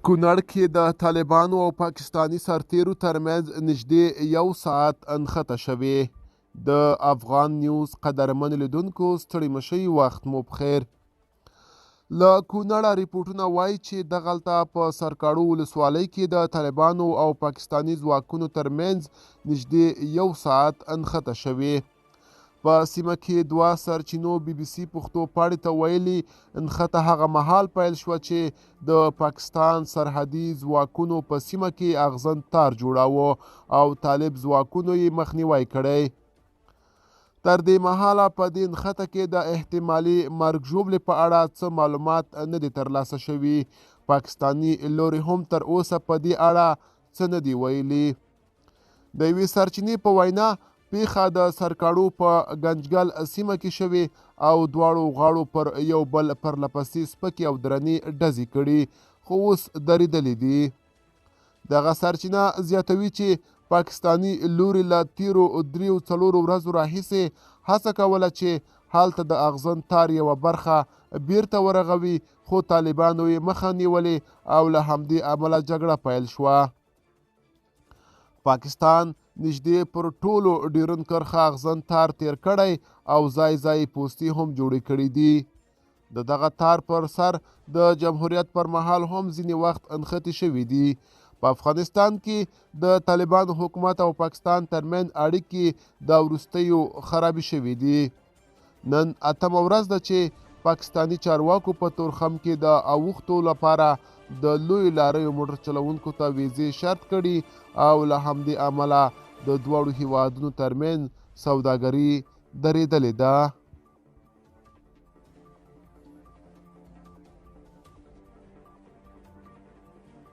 کونړ کې د طالبانو او پاکستاني سرتیرو ترمنځ نږدې 1 ساعت نښته شوې. د افغان نیوز قدرمن لیدونکو ستړي مشئ، وخت مو بخیر. له کونړه ریپورټونه وایي چې دغلته په سرکاړو ولسوالۍ کې د طالبانو او پاکستاني ځواکونو ترمنځ نږدې 1 ساعت نښته شوې. په سیمه کې 2 سرچینو BBC پښتو پاڼې ته ویلي نښته هغه مهال پیل شوه چې د پاکستان سرحدي ځواکونو په سیمه کې اغزن تار جوړاوه او طالب ځواکونو یې مخنیوی کړی. تر دې مهاله په دې نښته کې د احتمالي مرګ ژوبلې په اړه څه معلومات نه دي ترلاسه شوي. پاکستاني لوري هم تر اوسه په دې اړه څه نه دي ویلي. د یوې سرچینې په وینا پیښه د سرکاړو په ګنجګل سیمه کې شوې او دواړو غاړو پر یو بل پرلپسې سپکې او درنې ډزې کړي، خو اوس درېدلې دي. دغه سرچینه زیاتوي چې پاکستاني لوري له تیرو 3-4 ورځو راهیسې هڅه کوله چې هلته د اغزن تار یوه برخه بیرته ورغوي، خو طالبانو یې مخه نیولې او له همدې امله جګړه پیل شوه. پاکستان نږدې پر ټولو ډیورنډ کرښه اغزن تار تیر کړی او ځای ځای پوستې هم جوړې کړي دي. د دغه تار پر سر د جمهوریت پر مهال هم ځینې وخت نښتې شوي دي. په افغانستان کې د طالبانو حکومت او پاکستان ترمنځ اړیکې د وروستیو خرابې شوي دي. نن 8مه ورځ ده چې پاکستاني چارواکو په تورخم کې د اوښتو لپاره د لوی لاریو موټر چلوونکو ته ویزې شرط کړي او له همدې امله د دواړو هیوادونو ترمنځ سوداګري درېدلې ده.